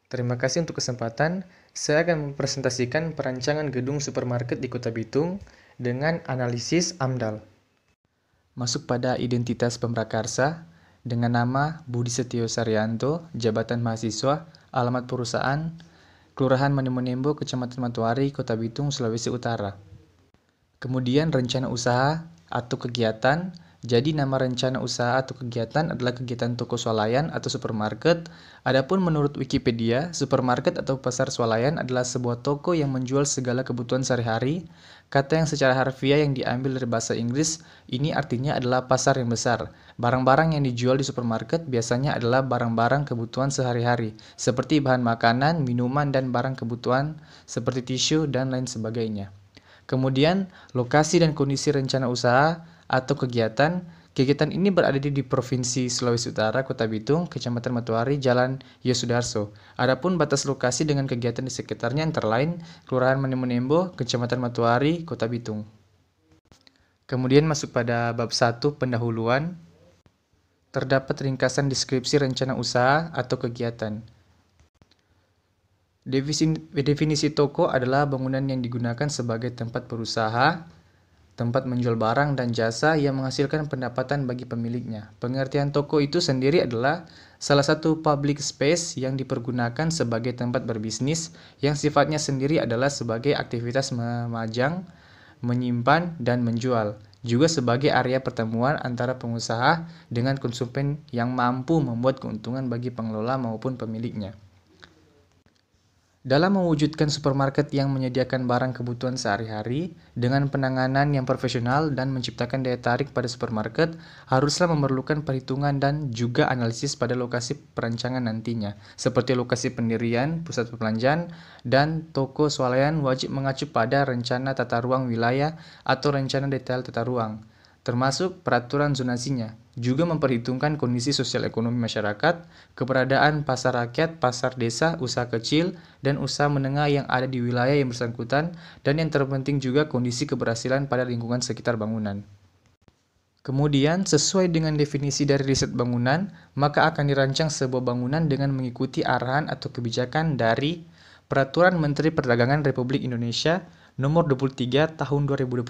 Terima kasih untuk kesempatan. Saya akan mempresentasikan perancangan gedung supermarket di Kota Bitung dengan analisis AMDAL. Masuk pada identitas pemrakarsa dengan nama Budi Setio Saryanto, jabatan mahasiswa, alamat perusahaan, Kelurahan Manimunembo, Kecamatan Matuari, Kota Bitung, Sulawesi Utara. Kemudian rencana usaha atau kegiatan. Jadi nama rencana usaha atau kegiatan adalah kegiatan toko swalayan atau supermarket. Adapun menurut Wikipedia, supermarket atau pasar swalayan adalah sebuah toko yang menjual segala kebutuhan sehari-hari. Kata yang secara harfiah yang diambil dari bahasa Inggris ini artinya adalah pasar yang besar. Barang-barang yang dijual di supermarket biasanya adalah barang-barang kebutuhan sehari-hari, seperti bahan makanan, minuman, dan barang kebutuhan seperti tisu dan lain sebagainya. Kemudian, lokasi dan kondisi rencana usaha atau kegiatan. Kegiatan ini berada di Provinsi Sulawesi Utara, Kota Bitung, Kecamatan Matuari, Jalan Yosudarso. Adapun batas lokasi dengan kegiatan di sekitarnya antara lain Kelurahan Manimunembo, Kecamatan Matuari, Kota Bitung. Kemudian masuk pada bab 1 pendahuluan. Terdapat ringkasan deskripsi rencana usaha atau kegiatan. Definisi toko adalah bangunan yang digunakan sebagai tempat berusaha, tempat menjual barang dan jasa yang menghasilkan pendapatan bagi pemiliknya. Pengertian toko itu sendiri adalah salah satu public space yang dipergunakan sebagai tempat berbisnis yang sifatnya sendiri adalah sebagai aktivitas memajang, menyimpan, dan menjual. Juga sebagai area pertemuan antara pengusaha dengan konsumen yang mampu membuat keuntungan bagi pengelola maupun pemiliknya. Dalam mewujudkan supermarket yang menyediakan barang kebutuhan sehari-hari dengan penanganan yang profesional dan menciptakan daya tarik pada supermarket, haruslah memerlukan perhitungan dan juga analisis pada lokasi perancangan nantinya, seperti lokasi pendirian, pusat perbelanjaan, dan toko swalayan wajib mengacu pada rencana tata ruang wilayah atau rencana detail tata ruang, termasuk peraturan zonasinya. Juga memperhitungkan kondisi sosial ekonomi masyarakat, keberadaan pasar rakyat, pasar desa, usaha kecil, dan usaha menengah yang ada di wilayah yang bersangkutan, dan yang terpenting juga kondisi keberhasilan pada lingkungan sekitar bangunan. Kemudian, sesuai dengan definisi dari riset bangunan, maka akan dirancang sebuah bangunan dengan mengikuti arahan atau kebijakan dari Peraturan Menteri Perdagangan Republik Indonesia Nomor 23 Tahun 2021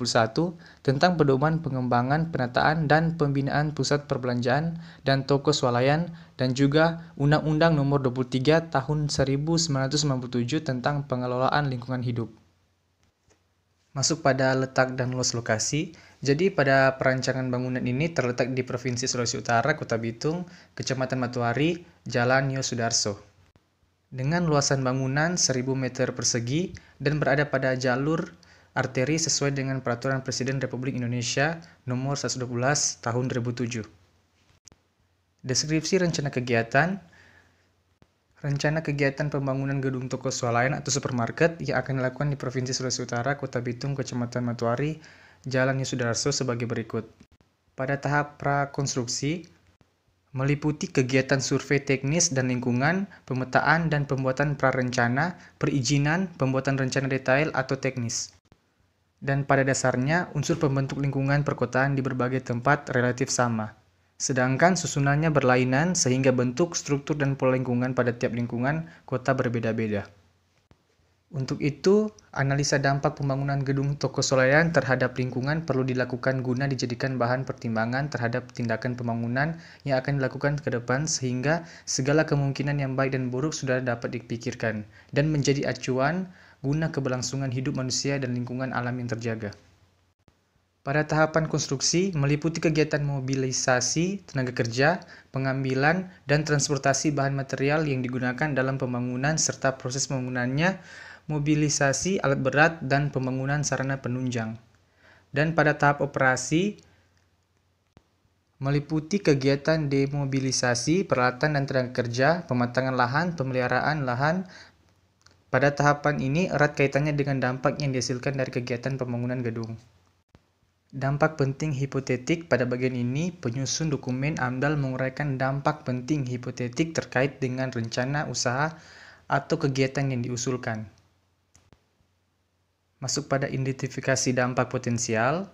tentang pedoman pengembangan, penataan, dan pembinaan pusat perbelanjaan dan toko swalayan, dan juga Undang-Undang Nomor 23 Tahun 1997 tentang pengelolaan lingkungan hidup. Masuk pada letak dan luas lokasi. Jadi pada perancangan bangunan ini terletak di Provinsi Sulawesi Utara, Kota Bitung, Kecamatan Matuari, Jalan Yosudarso. Dengan luasan bangunan 1000 meter persegi dan berada pada jalur arteri sesuai dengan Peraturan Presiden Republik Indonesia Nomor 112 Tahun 2007. Deskripsi rencana kegiatan. Rencana kegiatan pembangunan gedung toko swalayan atau supermarket yang akan dilakukan di Provinsi Sulawesi Utara, Kota Bitung, Kecamatan Matuari, Jalan Yosudarso sebagai berikut. Pada tahap prakonstruksi, meliputi kegiatan survei teknis dan lingkungan, pemetaan dan pembuatan prarencana, perizinan, pembuatan rencana detail atau teknis. Dan pada dasarnya, unsur pembentuk lingkungan perkotaan di berbagai tempat relatif sama. Sedangkan susunannya berlainan sehingga bentuk, struktur, dan pola lingkungan pada tiap lingkungan kota berbeda-beda. Untuk itu, analisa dampak pembangunan gedung toko swalayan terhadap lingkungan perlu dilakukan guna dijadikan bahan pertimbangan terhadap tindakan pembangunan yang akan dilakukan ke depan sehingga segala kemungkinan yang baik dan buruk sudah dapat dipikirkan dan menjadi acuan guna keberlangsungan hidup manusia dan lingkungan alam yang terjaga. Pada tahapan konstruksi, meliputi kegiatan mobilisasi tenaga kerja, pengambilan, dan transportasi bahan material yang digunakan dalam pembangunan serta proses pembangunannya, mobilisasi alat berat, dan pembangunan sarana penunjang. Dan pada tahap operasi, meliputi kegiatan demobilisasi, peralatan dan tenaga kerja, pematangan lahan, pemeliharaan lahan. Pada tahapan ini erat kaitannya dengan dampak yang dihasilkan dari kegiatan pembangunan gedung. Dampak penting hipotetik. Pada bagian ini, penyusun dokumen AMDAL menguraikan dampak penting hipotetik terkait dengan rencana usaha atau kegiatan yang diusulkan. Masuk pada identifikasi dampak potensial.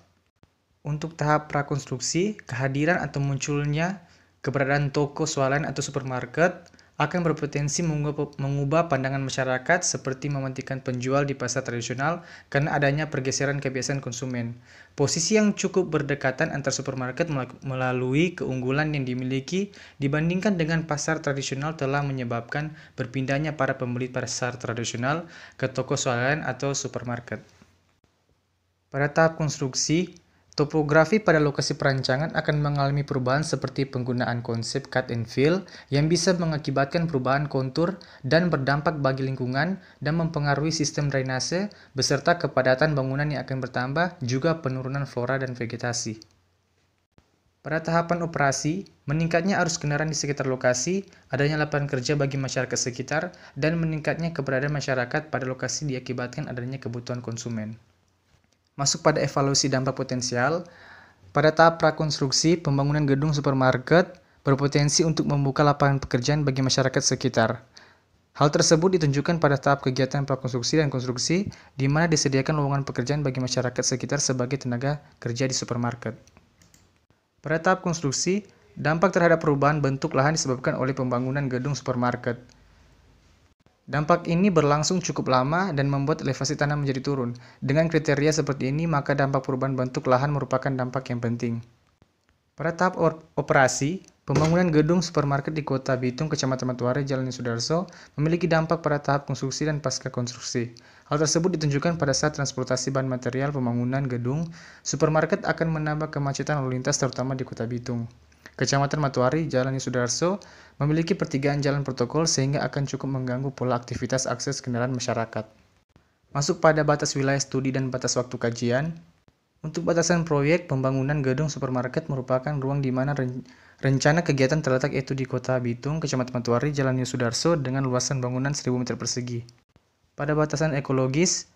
Untuk tahap prakonstruksi, kehadiran atau munculnya keberadaan toko swalayan atau supermarket akan berpotensi mengubah pandangan masyarakat seperti mementingkan penjual di pasar tradisional karena adanya pergeseran kebiasaan konsumen. Posisi yang cukup berdekatan antar supermarket melalui keunggulan yang dimiliki dibandingkan dengan pasar tradisional telah menyebabkan berpindahnya para pembeli pasar tradisional ke toko swalayan atau supermarket. Pada tahap konstruksi, topografi pada lokasi perancangan akan mengalami perubahan seperti penggunaan konsep cut and fill yang bisa mengakibatkan perubahan kontur dan berdampak bagi lingkungan dan mempengaruhi sistem drainase beserta kepadatan bangunan yang akan bertambah, juga penurunan flora dan vegetasi. Pada tahapan operasi, meningkatnya arus kendaraan di sekitar lokasi, adanya lapangan kerja bagi masyarakat sekitar, dan meningkatnya keberadaan masyarakat pada lokasi diakibatkan adanya kebutuhan konsumen. Masuk pada evaluasi dampak potensial. Pada tahap prakonstruksi, pembangunan gedung supermarket berpotensi untuk membuka lapangan pekerjaan bagi masyarakat sekitar. Hal tersebut ditunjukkan pada tahap kegiatan prakonstruksi dan konstruksi, di mana disediakan lowongan pekerjaan bagi masyarakat sekitar sebagai tenaga kerja di supermarket. Pada tahap konstruksi, dampak terhadap perubahan bentuk lahan disebabkan oleh pembangunan gedung supermarket. Dampak ini berlangsung cukup lama dan membuat elevasi tanah menjadi turun. Dengan kriteria seperti ini, maka dampak perubahan bentuk lahan merupakan dampak yang penting. Pada tahap operasi, pembangunan gedung supermarket di Kota Bitung, Kecamatan Matuare, Jalan Sudarso, memiliki dampak pada tahap konstruksi dan pasca konstruksi. Hal tersebut ditunjukkan pada saat transportasi bahan material pembangunan gedung supermarket akan menambah kemacetan lalu lintas terutama di Kota Bitung. Kecamatan Matuari, Jalan Sudarso, memiliki pertigaan jalan protokol sehingga akan cukup mengganggu pola aktivitas akses kendaraan masyarakat. Masuk pada batas wilayah studi dan batas waktu kajian. Untuk batasan proyek, pembangunan gedung supermarket merupakan ruang di mana rencana kegiatan terletak yaitu di Kota Bitung, Kecamatan Matuari, Jalan Sudarso dengan luasan bangunan 1000 meter persegi. Pada batasan ekologis,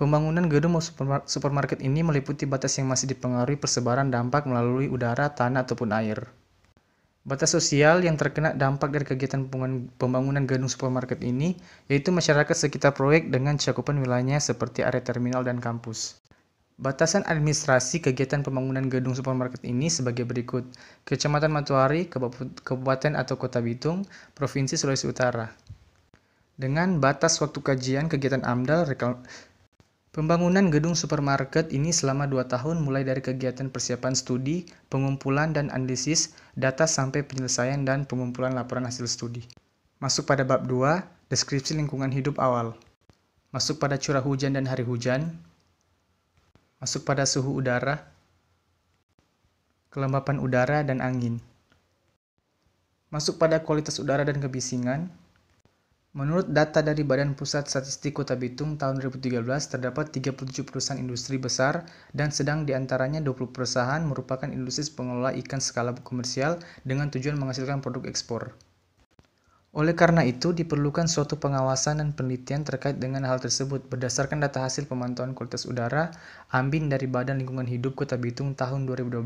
pembangunan gedung supermarket ini meliputi batas yang masih dipengaruhi persebaran dampak melalui udara, tanah, ataupun air. Batas sosial yang terkena dampak dari kegiatan pembangunan gedung supermarket ini yaitu masyarakat sekitar proyek dengan cakupan wilayahnya seperti area terminal dan kampus. Batasan administrasi kegiatan pembangunan gedung supermarket ini sebagai berikut: Kecamatan Matuari, Kabupaten atau Kota Bitung, Provinsi Sulawesi Utara. Dengan batas waktu kajian kegiatan AMDAL, pembangunan gedung supermarket ini selama 2 tahun mulai dari kegiatan persiapan studi, pengumpulan dan analisis data sampai penyelesaian dan pengumpulan laporan hasil studi. Masuk pada bab 2, deskripsi lingkungan hidup awal. Masuk pada curah hujan dan hari hujan. Masuk pada suhu udara, kelembapan udara dan angin. Masuk pada kualitas udara dan kebisingan. Menurut data dari Badan Pusat Statistik Kota Bitung tahun 2013, terdapat 37 perusahaan industri besar dan sedang diantaranya 20 perusahaan merupakan industri pengelola ikan skala komersial dengan tujuan menghasilkan produk ekspor. Oleh karena itu, diperlukan suatu pengawasan dan penelitian terkait dengan hal tersebut berdasarkan data hasil pemantauan kualitas udara (AMBIN) dari Badan Lingkungan Hidup Kota Bitung tahun 2012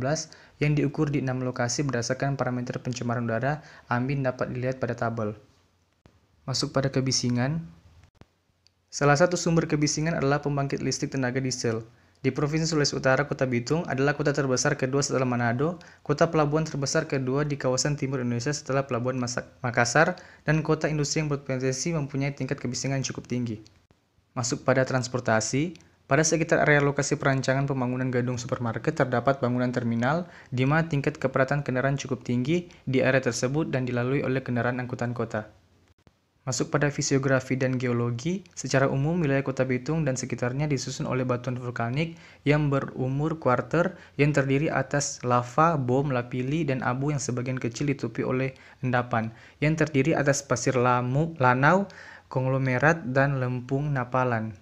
yang diukur di 6 lokasi berdasarkan parameter pencemaran udara. AMBIN dapat dilihat pada tabel. Masuk pada kebisingan. Salah satu sumber kebisingan adalah pembangkit listrik tenaga diesel. Di Provinsi Sulawesi Utara, Kota Bitung adalah kota terbesar kedua setelah Manado, kota pelabuhan terbesar kedua di kawasan timur Indonesia setelah Pelabuhan Makassar, dan kota industri yang berpotensi mempunyai tingkat kebisingan yang cukup tinggi. Masuk pada transportasi. Pada sekitar area lokasi perancangan pembangunan gedung supermarket terdapat bangunan terminal, di mana tingkat kepadatan kendaraan cukup tinggi di area tersebut dan dilalui oleh kendaraan angkutan kota. Masuk pada fisiografi dan geologi. Secara umum, wilayah Kota Bitung dan sekitarnya disusun oleh batuan vulkanik yang berumur kuarter yang terdiri atas lava, bom, lapilli, dan abu yang sebagian kecil ditutupi oleh endapan, yang terdiri atas pasir lanau, konglomerat, dan lempung napalan.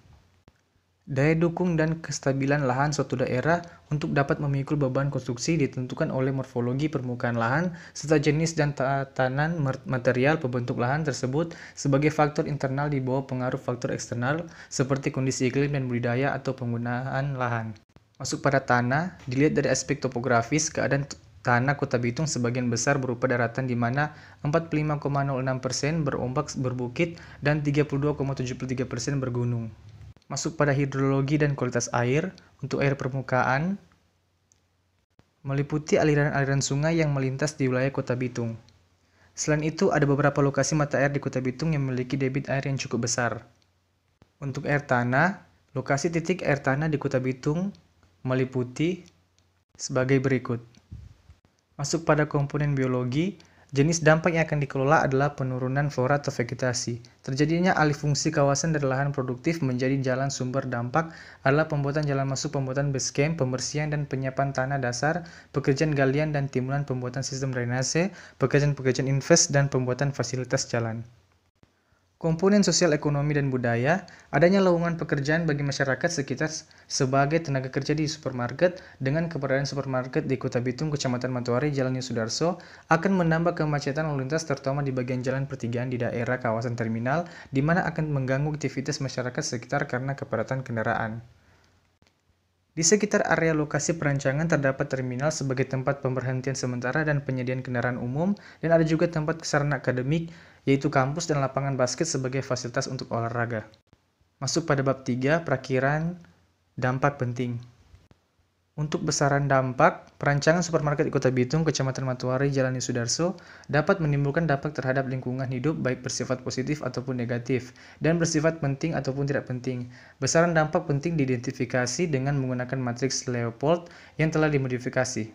Daya dukung dan kestabilan lahan suatu daerah untuk dapat memikul beban konstruksi ditentukan oleh morfologi permukaan lahan serta jenis dan tatanan material pembentuk lahan tersebut sebagai faktor internal di bawah pengaruh faktor eksternal seperti kondisi iklim dan budidaya atau penggunaan lahan. Masuk pada tanah, dilihat dari aspek topografis, keadaan tanah Kota Bitung sebagian besar berupa daratan di mana 45,06% berombak berbukit dan 32,73% bergunung. Masuk pada hidrologi dan kualitas air. Untuk air permukaan, meliputi aliran-aliran sungai yang melintas di wilayah Kota Bitung. Selain itu, ada beberapa lokasi mata air di Kota Bitung yang memiliki debit air yang cukup besar. Untuk air tanah, lokasi titik air tanah di Kota Bitung meliputi sebagai berikut. Masuk pada komponen biologi, jenis dampak yang akan dikelola adalah penurunan flora atau vegetasi. Terjadinya alih fungsi kawasan dari lahan produktif menjadi jalan. Sumber dampak adalah pembuatan jalan masuk, pembuatan base camp, pembersihan dan penyiapan tanah dasar, pekerjaan galian dan timulan, pembuatan sistem drainase, pekerjaan-pekerjaan invest, dan pembuatan fasilitas jalan. Komponen sosial ekonomi dan budaya, adanya lowongan pekerjaan bagi masyarakat sekitar sebagai tenaga kerja di supermarket. Dengan keberadaan supermarket di Kota Bitung, Kecamatan Matuari, Jalan Yosudarso, akan menambah kemacetan lalu lintas terutama di bagian jalan pertigaan di daerah kawasan terminal, di mana akan mengganggu aktivitas masyarakat sekitar karena kepadatan kendaraan. Di sekitar area lokasi perancangan terdapat terminal sebagai tempat pemberhentian sementara dan penyediaan kendaraan umum, dan ada juga tempat sarana akademik, yaitu kampus dan lapangan basket sebagai fasilitas untuk olahraga. Masuk pada bab 3, perakiraan dampak penting. Untuk besaran dampak, perancangan supermarket di Kota Bitung, Kecamatan Matuari, Jalan Yosudarso dapat menimbulkan dampak terhadap lingkungan hidup baik bersifat positif ataupun negatif, dan bersifat penting ataupun tidak penting. Besaran dampak penting diidentifikasi dengan menggunakan matriks Leopold yang telah dimodifikasi.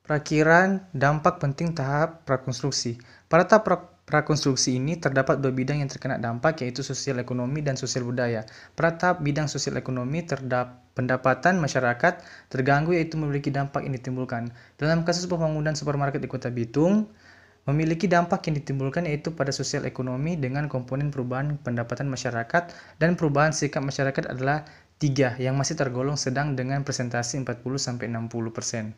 Perakiraan dampak penting tahap prakonstruksi. Pada tahap prakonstruksi ini terdapat dua bidang yang terkena dampak, yaitu sosial ekonomi dan sosial budaya. Pada tahap bidang sosial ekonomi, pendapatan masyarakat terganggu, yaitu memiliki dampak yang ditimbulkan. Dalam kasus pembangunan supermarket di Kota Bitung, memiliki dampak yang ditimbulkan yaitu pada sosial ekonomi dengan komponen perubahan pendapatan masyarakat dan perubahan sikap masyarakat adalah 3 yang masih tergolong sedang dengan presentasi 40-60%.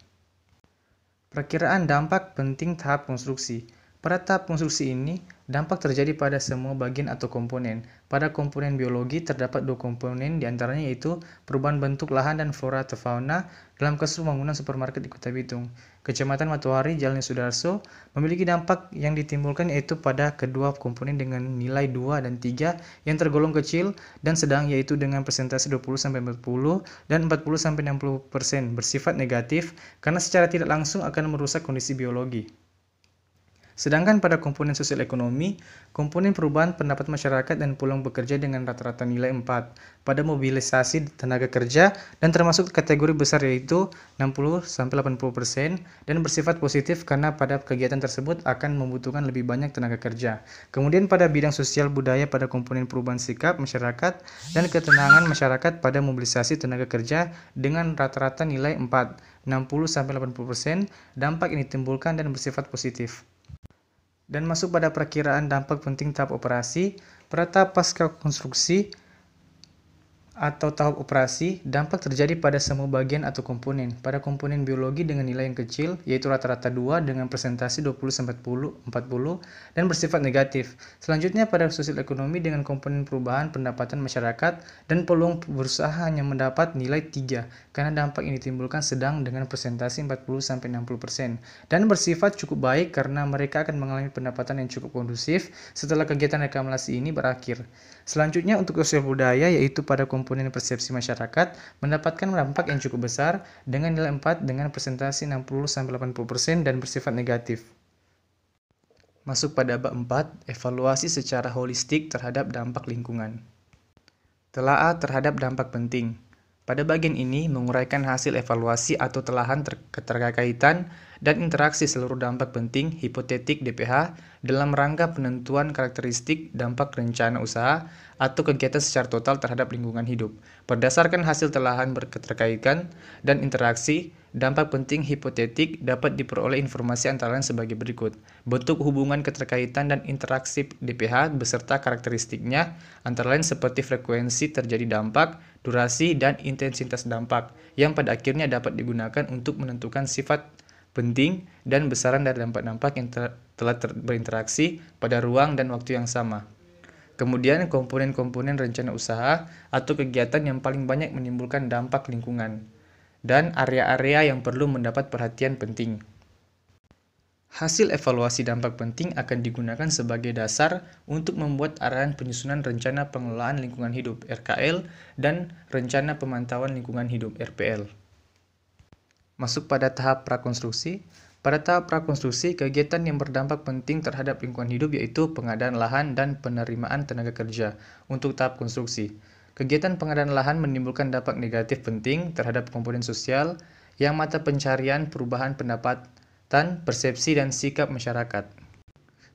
Perakiraan dampak penting tahap konstruksi. Pada tahap konstruksi ini, dampak terjadi pada semua bagian atau komponen. Pada komponen biologi terdapat dua komponen, diantaranya yaitu perubahan bentuk lahan dan flora atau fauna. Dalam kasus pembangunan supermarket di Kota Bitung, Kecamatan Matuari, Jalan Yosudarso, memiliki dampak yang ditimbulkan yaitu pada kedua komponen dengan nilai 2 dan 3 yang tergolong kecil dan sedang, yaitu dengan presentasi 20-40 dan 40-60% bersifat negatif karena secara tidak langsung akan merusak kondisi biologi. Sedangkan pada komponen sosial ekonomi, komponen perubahan pendapat masyarakat dan pulang bekerja dengan rata-rata nilai 4 pada mobilisasi tenaga kerja dan termasuk kategori besar yaitu 60-80% dan bersifat positif karena pada kegiatan tersebut akan membutuhkan lebih banyak tenaga kerja. Kemudian pada bidang sosial budaya pada komponen perubahan sikap masyarakat dan ketenangan masyarakat pada mobilisasi tenaga kerja dengan rata-rata nilai 4, 60-80%, dampak yang ditimbulkan dan bersifat positif. Dan masuk pada perakiraan dampak penting tahap operasi. Pada tahap pasca konstruksi atau tahap operasi, dampak terjadi pada semua bagian atau komponen. Pada komponen biologi dengan nilai yang kecil, yaitu rata-rata 2 dengan presentasi 20-40 dan bersifat negatif. Selanjutnya pada sosial ekonomi dengan komponen perubahan pendapatan masyarakat dan peluang berusaha hanya mendapat nilai 3 karena dampak yang ditimbulkan sedang dengan presentasi 40-60% dan bersifat cukup baik karena mereka akan mengalami pendapatan yang cukup kondusif setelah kegiatan reklamasi ini berakhir. Selanjutnya untuk sosial budaya, yaitu pada komponen persepsi masyarakat mendapatkan dampak yang cukup besar dengan nilai 4 dengan presentasi 60-80% dan bersifat negatif. Masuk pada bab 4, evaluasi secara holistik terhadap dampak lingkungan. Telaah terhadap dampak penting. Pada bagian ini menguraikan hasil evaluasi atau telahan keterkaitan dan interaksi seluruh dampak penting hipotetik DPH dalam rangka penentuan karakteristik dampak rencana usaha atau kegiatan secara total terhadap lingkungan hidup. Berdasarkan hasil telahan berketerkaitan dan interaksi, dampak penting hipotetik dapat diperoleh informasi antara lain sebagai berikut. Bentuk hubungan keterkaitan dan interaksi DPH beserta karakteristiknya, antara lain seperti frekuensi terjadi dampak, durasi, dan intensitas dampak, yang pada akhirnya dapat digunakan untuk menentukan sifat penting dan besaran dari dampak-dampak yang telah berinteraksi pada ruang dan waktu yang sama. Kemudian komponen-komponen rencana usaha atau kegiatan yang paling banyak menimbulkan dampak lingkungan, dan area-area yang perlu mendapat perhatian penting. Hasil evaluasi dampak penting akan digunakan sebagai dasar untuk membuat arahan penyusunan rencana pengelolaan lingkungan hidup (RKL) dan rencana pemantauan lingkungan hidup (RPL). Masuk pada tahap prakonstruksi. Pada tahap prakonstruksi, kegiatan yang berdampak penting terhadap lingkungan hidup yaitu pengadaan lahan dan penerimaan tenaga kerja untuk tahap konstruksi. Kegiatan pengadaan lahan menimbulkan dampak negatif penting terhadap komponen sosial yang mata pencarian perubahan pendapatan, persepsi, dan sikap masyarakat.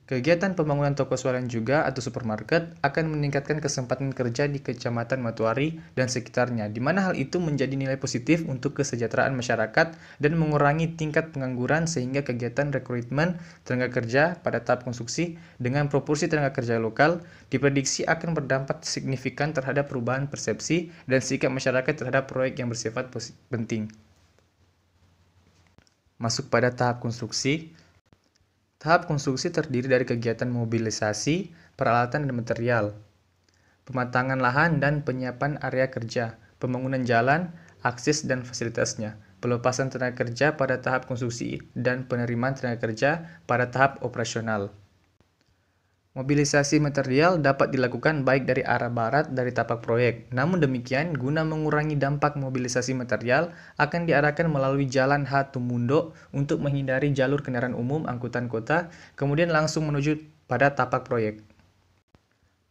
Kegiatan pembangunan toko swalayan juga atau supermarket akan meningkatkan kesempatan kerja di Kecamatan Matuari dan sekitarnya, di mana hal itu menjadi nilai positif untuk kesejahteraan masyarakat dan mengurangi tingkat pengangguran sehingga kegiatan rekrutmen tenaga kerja pada tahap konstruksi dengan proporsi tenaga kerja lokal diprediksi akan berdampak signifikan terhadap perubahan persepsi dan sikap masyarakat terhadap proyek yang bersifat penting. Masuk pada tahap konstruksi. Tahap konstruksi terdiri dari kegiatan mobilisasi, peralatan dan material, pematangan lahan dan penyiapan area kerja, pembangunan jalan, akses dan fasilitasnya, pelepasan tenaga kerja pada tahap konstruksi, dan penerimaan tenaga kerja pada tahap operasional. Mobilisasi material dapat dilakukan baik dari arah barat dari tapak proyek. Namun demikian, guna mengurangi dampak mobilisasi material, akan diarahkan melalui Jalan H. Tumundo untuk menghindari jalur kendaraan umum angkutan kota, kemudian langsung menuju pada tapak proyek.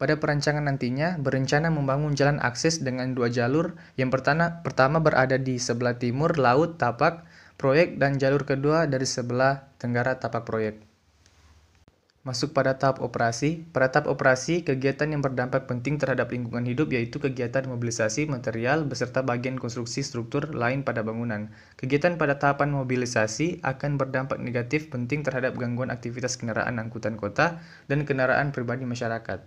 Pada perancangan nantinya, berencana membangun jalan akses dengan 2 jalur. Yang pertama berada di sebelah timur laut tapak proyek dan jalur kedua dari sebelah tenggara tapak proyek. Masuk pada tahap operasi. Pada tahap operasi, kegiatan yang berdampak penting terhadap lingkungan hidup yaitu kegiatan mobilisasi material beserta bagian konstruksi struktur lain pada bangunan. Kegiatan pada tahapan mobilisasi akan berdampak negatif penting terhadap gangguan aktivitas kendaraan angkutan kota dan kendaraan pribadi masyarakat.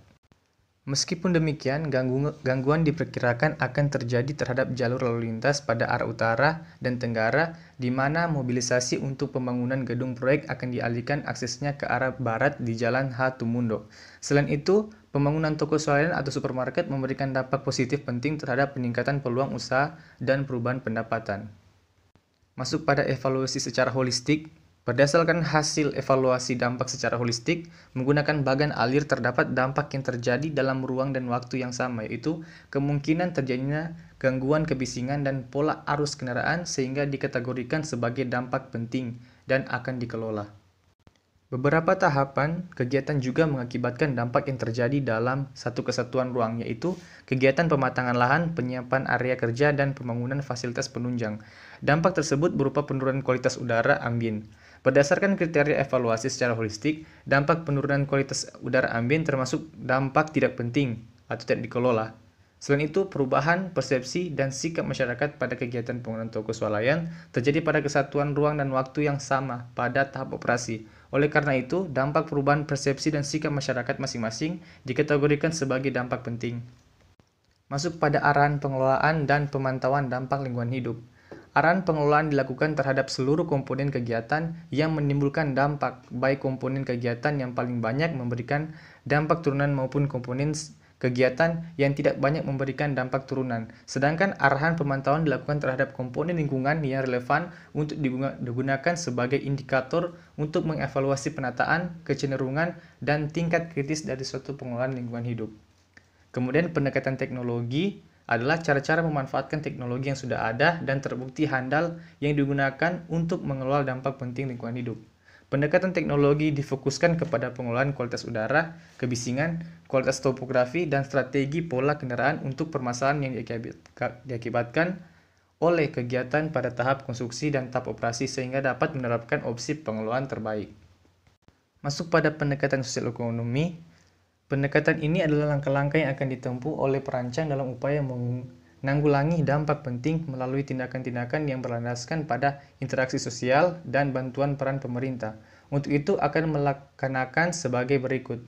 Meskipun demikian, gangguan diperkirakan akan terjadi terhadap jalur lalu lintas pada arah utara dan tenggara, di mana mobilisasi untuk pembangunan gedung proyek akan dialihkan aksesnya ke arah barat di Jalan H. Tumundo. Selain itu, pembangunan toko swalayan atau supermarket memberikan dampak positif penting terhadap peningkatan peluang usaha dan perubahan pendapatan. Masuk pada evaluasi secara holistik. Berdasarkan hasil evaluasi dampak secara holistik, menggunakan bagan alir terdapat dampak yang terjadi dalam ruang dan waktu yang sama, yaitu kemungkinan terjadinya gangguan kebisingan dan pola arus kendaraan sehingga dikategorikan sebagai dampak penting dan akan dikelola. Beberapa tahapan kegiatan juga mengakibatkan dampak yang terjadi dalam satu kesatuan ruang, yaitu kegiatan pematangan lahan, penyiapan area kerja, dan pembangunan fasilitas penunjang. Dampak tersebut berupa penurunan kualitas udara ambien. Berdasarkan kriteria evaluasi secara holistik, dampak penurunan kualitas udara ambien termasuk dampak tidak penting atau tidak dikelola. Selain itu, perubahan persepsi dan sikap masyarakat pada kegiatan pembangunan toko swalayan terjadi pada kesatuan ruang dan waktu yang sama pada tahap operasi. Oleh karena itu, dampak perubahan persepsi dan sikap masyarakat masing-masing dikategorikan sebagai dampak penting. Masuk pada arahan pengelolaan dan pemantauan dampak lingkungan hidup. Arahan pengelolaan dilakukan terhadap seluruh komponen kegiatan yang menimbulkan dampak, baik komponen kegiatan yang paling banyak memberikan dampak turunan maupun komponen kegiatan yang tidak banyak memberikan dampak turunan. Sedangkan arahan pemantauan dilakukan terhadap komponen lingkungan yang relevan untuk digunakan sebagai indikator untuk mengevaluasi penataan, kecenderungan, dan tingkat kritis dari suatu pengelolaan lingkungan hidup. Kemudian pendekatan teknologi adalah cara-cara memanfaatkan teknologi yang sudah ada dan terbukti handal yang digunakan untuk mengelola dampak penting lingkungan hidup. Pendekatan teknologi difokuskan kepada pengelolaan kualitas udara, kebisingan, kualitas topografi, dan strategi pola kendaraan untuk permasalahan yang diakibatkan oleh kegiatan pada tahap konstruksi dan tahap operasi sehingga dapat menerapkan opsi pengelolaan terbaik. Masuk pada pendekatan sosial ekonomi. Pendekatan ini adalah langkah-langkah yang akan ditempuh oleh perancang dalam upaya menanggulangi dampak penting melalui tindakan-tindakan yang berlandaskan pada interaksi sosial dan bantuan peran pemerintah. Untuk itu akan melaksanakan sebagai berikut.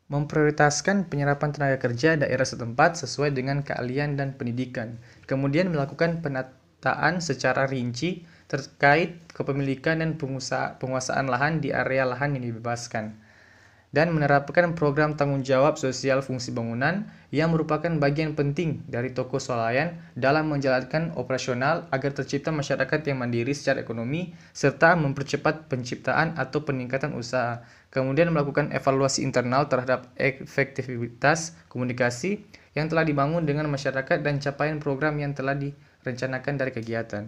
Memprioritaskan penyerapan tenaga kerja daerah setempat sesuai dengan keahlian dan pendidikan. Kemudian melakukan penataan secara rinci terkait kepemilikan dan penguasaan lahan di area lahan yang dibebaskan. Dan menerapkan program tanggung jawab sosial fungsi bangunan yang merupakan bagian penting dari toko swalayan dalam menjalankan operasional agar tercipta masyarakat yang mandiri secara ekonomi serta mempercepat penciptaan atau peningkatan usaha. Kemudian melakukan evaluasi internal terhadap efektivitas komunikasi yang telah dibangun dengan masyarakat dan capaian program yang telah direncanakan dari kegiatan.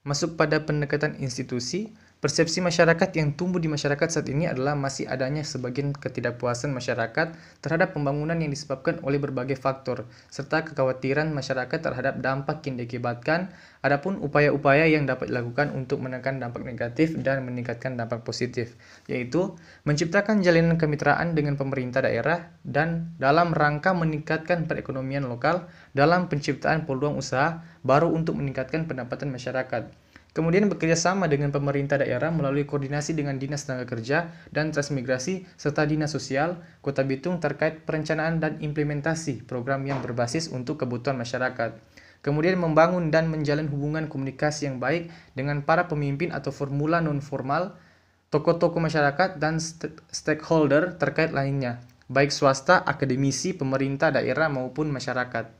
Masuk pada pendekatan institusi. Persepsi masyarakat yang tumbuh di masyarakat saat ini adalah masih adanya sebagian ketidakpuasan masyarakat terhadap pembangunan yang disebabkan oleh berbagai faktor, serta kekhawatiran masyarakat terhadap dampak yang diakibatkan. Adapun upaya-upaya yang dapat dilakukan untuk menekan dampak negatif dan meningkatkan dampak positif, yaitu menciptakan jalinan kemitraan dengan pemerintah daerah dan dalam rangka meningkatkan perekonomian lokal dalam penciptaan peluang usaha baru untuk meningkatkan pendapatan masyarakat. Kemudian bekerja sama dengan pemerintah daerah melalui koordinasi dengan Dinas Tenaga Kerja dan Transmigrasi serta Dinas Sosial Kota Bitung terkait perencanaan dan implementasi program yang berbasis untuk kebutuhan masyarakat. Kemudian membangun dan menjalin hubungan komunikasi yang baik dengan para pemimpin atau formula non-formal, tokoh-tokoh masyarakat, dan stakeholder terkait lainnya, baik swasta, akademisi, pemerintah daerah maupun masyarakat.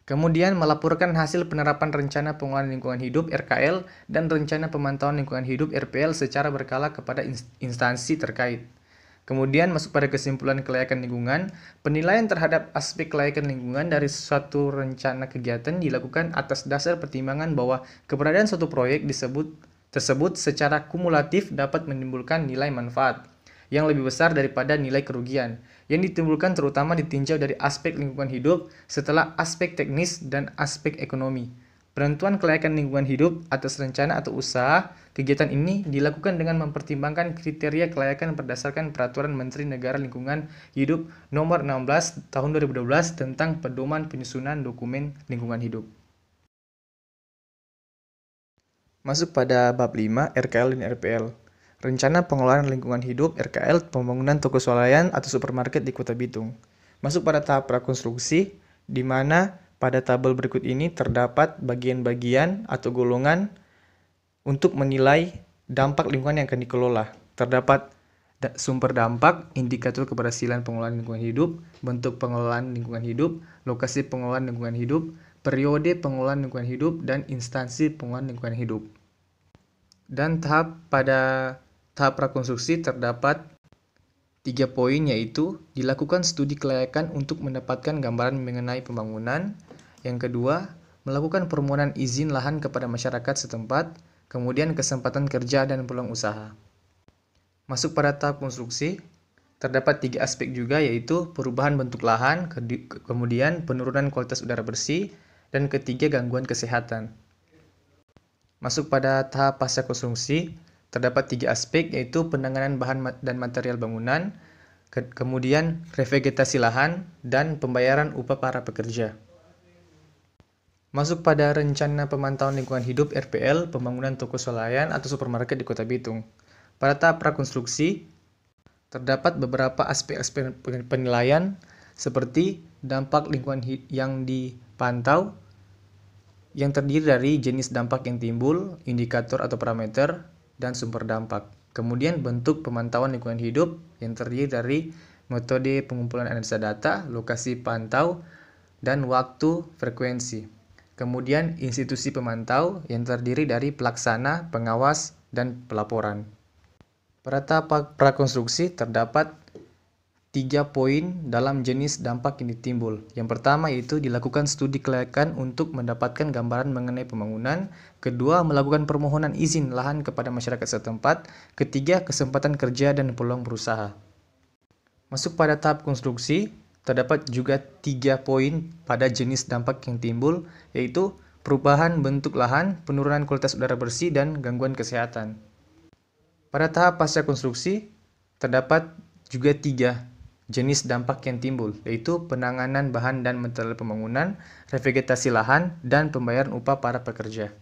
Kemudian melaporkan hasil penerapan Rencana Pengelolaan Lingkungan Hidup (RKL) dan Rencana Pemantauan Lingkungan Hidup (RPL) secara berkala kepada instansi terkait. Kemudian masuk pada kesimpulan kelayakan lingkungan. Penilaian terhadap aspek kelayakan lingkungan dari suatu rencana kegiatan dilakukan atas dasar pertimbangan bahwa keberadaan suatu proyek tersebut secara kumulatif dapat menimbulkan nilai manfaat yang lebih besar daripada nilai kerugian yang ditimbulkan, terutama ditinjau dari aspek lingkungan hidup setelah aspek teknis dan aspek ekonomi. Penentuan kelayakan lingkungan hidup atas rencana atau usaha kegiatan ini dilakukan dengan mempertimbangkan kriteria kelayakan berdasarkan Peraturan Menteri Negara Lingkungan Hidup Nomor 16 Tahun 2012 tentang Pedoman Penyusunan Dokumen Lingkungan Hidup. Masuk pada bab 5, RKL dan RPL. Rencana Pengelolaan Lingkungan Hidup (RKL) pembangunan toko swalayan atau supermarket di Kota Bitung. Masuk pada tahap prakonstruksi, di mana pada tabel berikut ini terdapat bagian-bagian atau golongan untuk menilai dampak lingkungan yang akan dikelola. Terdapat sumber dampak, indikator keberhasilan pengelolaan lingkungan hidup, bentuk pengelolaan lingkungan hidup, lokasi pengelolaan lingkungan hidup, periode pengelolaan lingkungan hidup, dan instansi pengelolaan lingkungan hidup. Dan pada tahap prakonstruksi terdapat 3 poin, yaitu dilakukan studi kelayakan untuk mendapatkan gambaran mengenai pembangunan. Yang kedua, melakukan permohonan izin lahan kepada masyarakat setempat. Kemudian kesempatan kerja dan peluang usaha. Masuk pada tahap konstruksi, terdapat 3 aspek juga, yaitu perubahan bentuk lahan, kemudian penurunan kualitas udara bersih, dan ketiga gangguan kesehatan. Masuk pada tahap pasca konstruksi, terdapat 3 aspek, yaitu penanganan bahan dan material bangunan, kemudian revegetasi lahan, dan pembayaran upah para pekerja. Masuk pada Rencana Pemantauan Lingkungan Hidup (RPL) pembangunan toko swalayan atau supermarket di Kota Bitung. Pada tahap prakonstruksi, terdapat beberapa aspek-aspek penilaian seperti dampak lingkungan yang dipantau, yang terdiri dari jenis dampak yang timbul, indikator atau parameter, dan sumber dampak. Kemudian bentuk pemantauan lingkungan hidup yang terdiri dari metode pengumpulan analisa data, lokasi pantau, dan waktu frekuensi. Kemudian institusi pemantau yang terdiri dari pelaksana, pengawas, dan pelaporan. Pada tahap prakonstruksi terdapat 3 poin dalam jenis dampak yang ditimbul. Yang pertama yaitu dilakukan studi kelayakan untuk mendapatkan gambaran mengenai pembangunan. Kedua, melakukan permohonan izin lahan kepada masyarakat setempat. Ketiga, kesempatan kerja dan peluang berusaha. Masuk pada tahap konstruksi, terdapat juga 3 poin pada jenis dampak yang timbul, yaitu perubahan bentuk lahan, penurunan kualitas udara bersih, dan gangguan kesehatan. Pada tahap pasca konstruksi, terdapat juga 3 jenis dampak yang timbul, yaitu penanganan bahan dan material pembangunan, revegetasi lahan, dan pembayaran upah para pekerja.